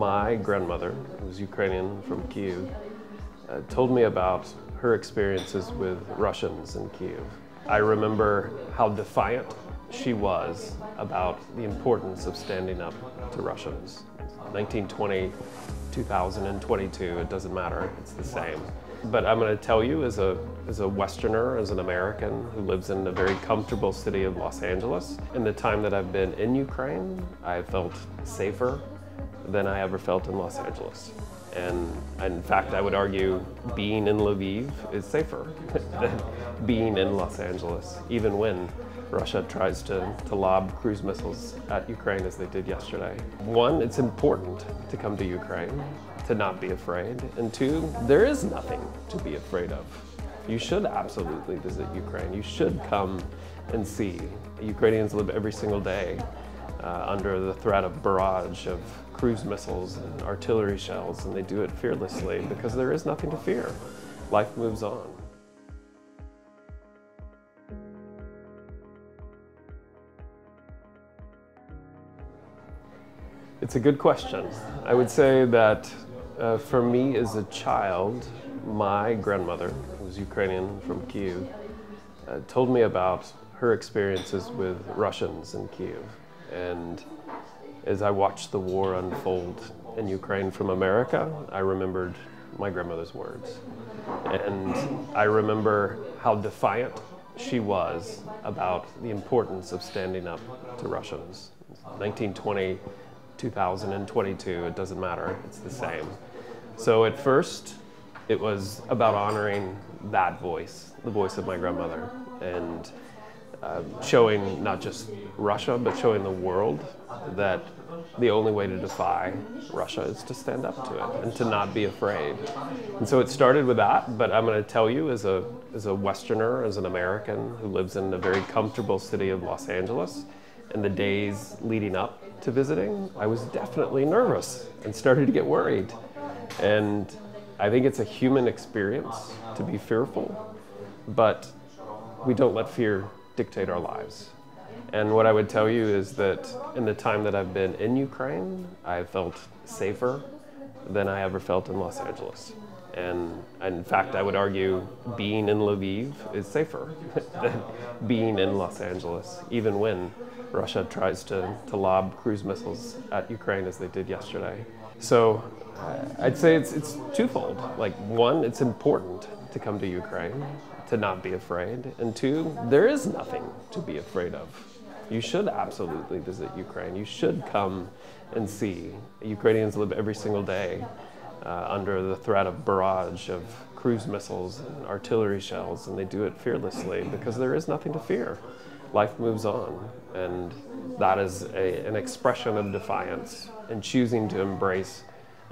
My grandmother, who was Ukrainian from Kyiv, told me about her experiences with Russians in Kyiv. I remember how defiant she was about the importance of standing up to Russians. 1920, 2022, it doesn't matter, it's the same. But I'm going to tell you, as a Westerner, as an American who lives in the very comfortable city of Los Angeles, in the time that I've been in Ukraine, I felt safer than I ever felt in Los Angeles. And in fact, I would argue being in Lviv is safer than being in Los Angeles, even when Russia tries to lob cruise missiles at Ukraine as they did yesterday. One, it's important to come to Ukraine, to not be afraid. And two, there is nothing to be afraid of. You should absolutely visit Ukraine. You should come and see. Ukrainians live every single day under the threat of barrage of cruise missiles and artillery shells, and they do it fearlessly because there is nothing to fear. Life moves on. It's a good question. I would say that for me as a child, my grandmother, who was Ukrainian from Kyiv, told me about her experiences with Russians in Kyiv. And as I watched the war unfold in Ukraine from America, I remembered my grandmother's words. And I remember how defiant she was about the importance of standing up to Russians. 1920, 2022, it doesn't matter, it's the same. So at first, it was about honoring that voice, the voice of my grandmother, and showing not just Russia, but showing the world that the only way to defy Russia is to stand up to it and to not be afraid. And so it started with that, but I'm going to tell you, as a Westerner, as an American who lives in the very comfortable city of Los Angeles, in the days leading up to visiting, I was definitely nervous and started to get worried. And I think it's a human experience to be fearful, but we don't let fear dictate our lives. And what I would tell you is that in the time that I've been in Ukraine, I felt safer than I ever felt in Los Angeles. And in fact, I would argue being in Lviv is safer than being in Los Angeles, even when Russia tries to lob cruise missiles at Ukraine as they did yesterday. So I'd say it's twofold. Like, one, it's important to come to Ukraine, to not be afraid. And two, there is nothing to be afraid of. You should absolutely visit Ukraine. You should come and see. Ukrainians live every single day under the threat of barrage of cruise missiles and artillery shells, and they do it fearlessly because there is nothing to fear. Life moves on, and that is an expression of defiance and choosing to embrace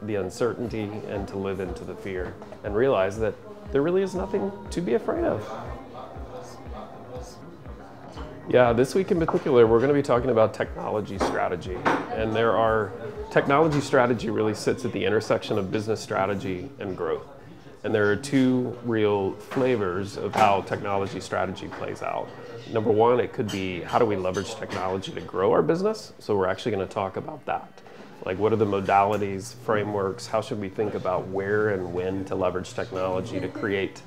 the uncertainty and to live into the fear and realize that there really is nothing to be afraid of. Yeah, this week in particular, we're going to be talking about technology strategy. And technology strategy really sits at the intersection of business strategy and growth. And there are two real flavors of how technology strategy plays out. Number one, it could be, how do we leverage technology to grow our business? So we're actually going to talk about that. Like, what are the modalities, frameworks? How should we think about where and when to leverage technology to create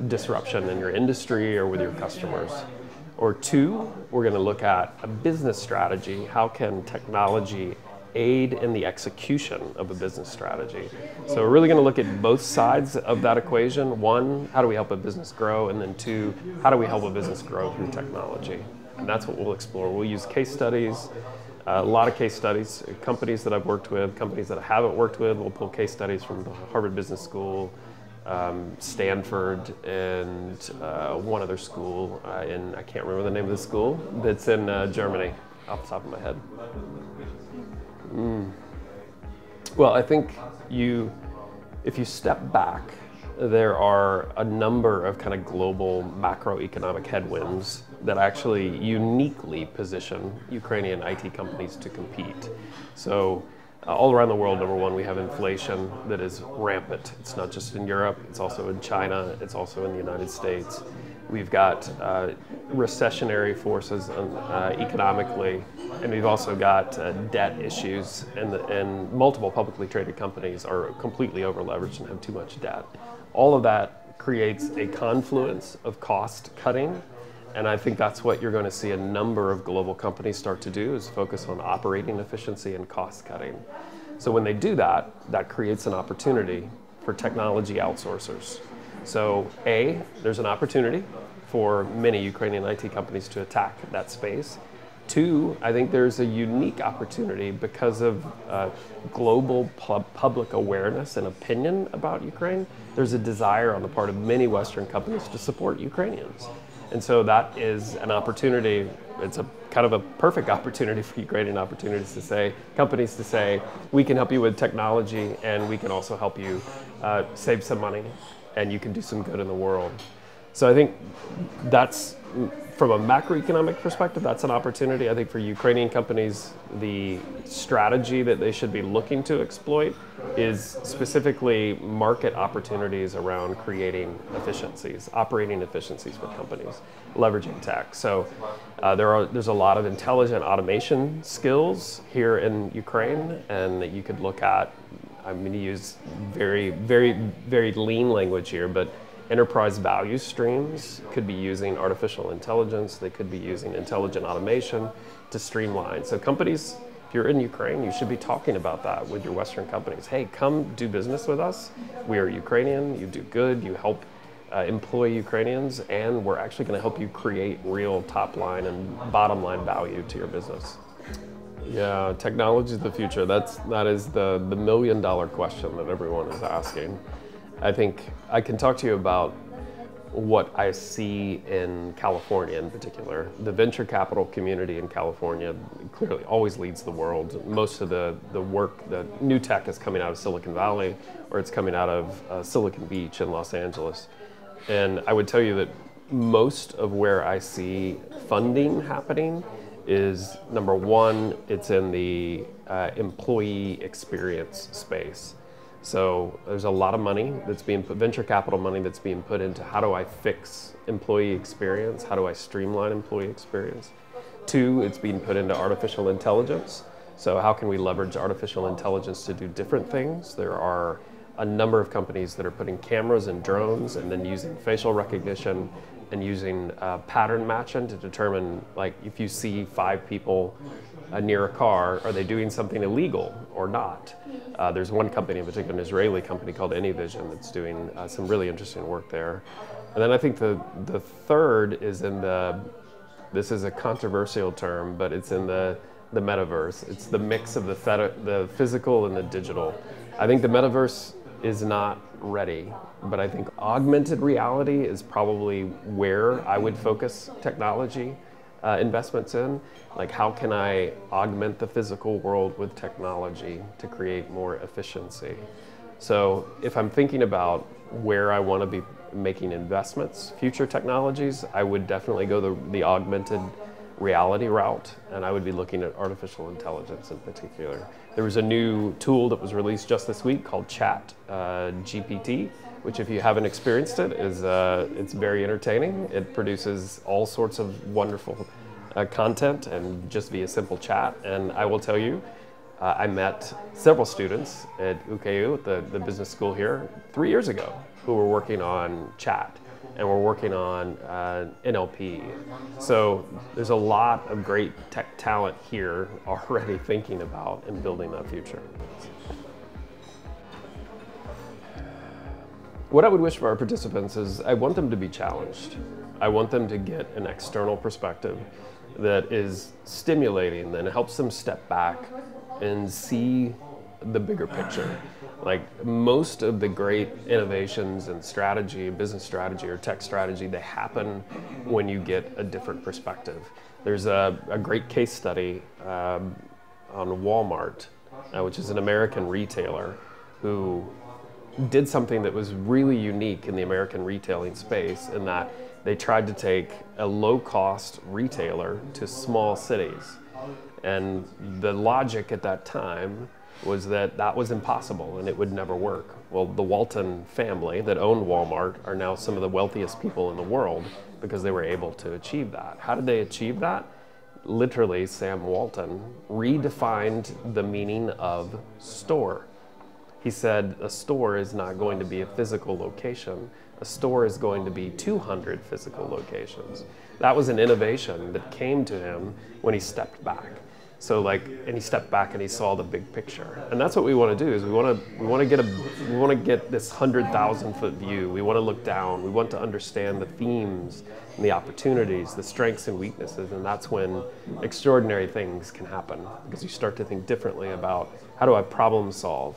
disruption in your industry or with your customers? Or two, we're going to look at a business strategy. How can technology aid in the execution of a business strategy? So we're really going to look at both sides of that equation. One, how do we help a business grow? And then two, how do we help a business grow through technology? And that's what we'll explore. We'll use case studies, a lot of case studies, companies that I've worked with, companies that I haven't worked with. We'll pull case studies from the Harvard Business School, Stanford, and one other school I can't remember the name of the school, that's in Germany, off the top of my head. Well, I think if you step back, there are a number of kind of global macroeconomic headwinds that actually uniquely position Ukrainian IT companies to compete. So all around the world, number one, we have inflation that is rampant. It's not just in Europe, it's also in China, it's also in the United States. we've got recessionary forces economically, and we've also got debt issues, and multiple publicly traded companies are completely over-leveraged and have too much debt. All of that creates a confluence of cost cutting, and I think that's what you're going to see a number of global companies start to do, is focus on operating efficiency and cost cutting. So when they do that, that creates an opportunity for technology outsourcers. So there's an opportunity for many Ukrainian IT companies to attack that space. Two, I think there's a unique opportunity because of global public awareness and opinion about Ukraine. There's a desire on the part of many Western companies to support Ukrainians. And so that is an opportunity. It's a kind of a perfect opportunity for Ukrainian companies to say, we can help you with technology, and we can also help you save some money, and you can do some good in the world. So I think that's, from a macroeconomic perspective, that's an opportunity. I think for Ukrainian companies, the strategy that they should be looking to exploit is specifically market opportunities around creating efficiencies, operating efficiencies for companies, leveraging tech. So there's a lot of intelligent automation skills here in Ukraine, and that you could look at. I'm going to use very, very, very lean language here, but enterprise value streams could be using artificial intelligence. They could be using intelligent automation to streamline. So companies, if you're in Ukraine, you should be talking about that with your Western companies. Hey, come do business with us. We are Ukrainian. You do good. You help employ Ukrainians, and we're actually going to help you create real top line and bottom line value to your business. Yeah, technology is the future. That is the $1 million question that everyone is asking. I think I can talk to you about what I see in California in particular. The venture capital community in California clearly always leads the world. Most of the work, the new tech is coming out of Silicon Valley, or it's coming out of Silicon Beach in Los Angeles. And I would tell you that most of where I see funding happening is, number one, it's in the employee experience space. So there's a lot of money that's being put, venture capital money that's being put into how do I fix employee experience? How do I streamline employee experience? Two, it's being put into artificial intelligence. So how can we leverage artificial intelligence to do different things? There are a number of companies that are putting cameras and drones and then using facial recognition and using pattern matching to determine, like, if you see 5 people near a car, are they doing something illegal or not? There's one company in particular, an Israeli company called AnyVision, that's doing some really interesting work there. And then I think the third is in this is a controversial term, but it's in the metaverse. It's the mix of the physical and the digital. I think the metaverse is not ready, but I think augmented reality is probably where I would focus technology investments in. Like, how can I augment the physical world with technology to create more efficiency? So if I'm thinking about where I want to be making investments, future technologies, I would definitely go the augmented reality route, and I would be looking at artificial intelligence in particular. There was a new tool that was released just this week called Chat GPT, which, if you haven't experienced it, is it's very entertaining. It produces all sorts of wonderful content and just via simple chat. And I will tell you, I met several students at UCU, at the business school here, 3 years ago, who were working on chat, and we're working on NLP. So there's a lot of great tech talent here already thinking about and building that future. What I would wish for our participants is I want them to be challenged. I want them to get an external perspective that is stimulating, that helps them step back and see the bigger picture. Like, most of the great innovations in strategy, business strategy or tech strategy, they happen when you get a different perspective. There's a great case study on Walmart, which is an American retailer who did something that was really unique in the American retailing space, in that they tried to take a low-cost retailer to small cities. And the logic at that time was that that was impossible and it would never work. Well, the Walton family that owned Walmart are now some of the wealthiest people in the world because they were able to achieve that. How did they achieve that? Literally, Sam Walton redefined the meaning of store. He said a store is not going to be a physical location. A store is going to be 200 physical locations. That was an innovation that came to him when he stepped back. And he stepped back and he saw the big picture. And that's what we want to do, is we want to get this 100,000-foot view. We want to look down. We want to understand the themes and the opportunities, the strengths and weaknesses, and that's when extraordinary things can happen, because you start to think differently about how do I problem solve.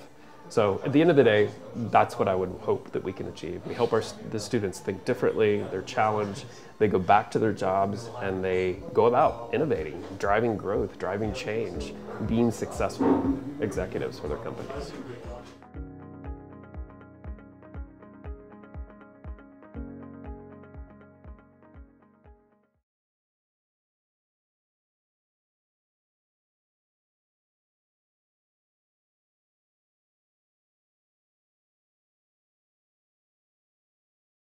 So at the end of the day, that's what I would hope that we can achieve. We help the students think differently, they're challenged, they go back to their jobs, and they go about innovating, driving growth, driving change, being successful executives for their companies.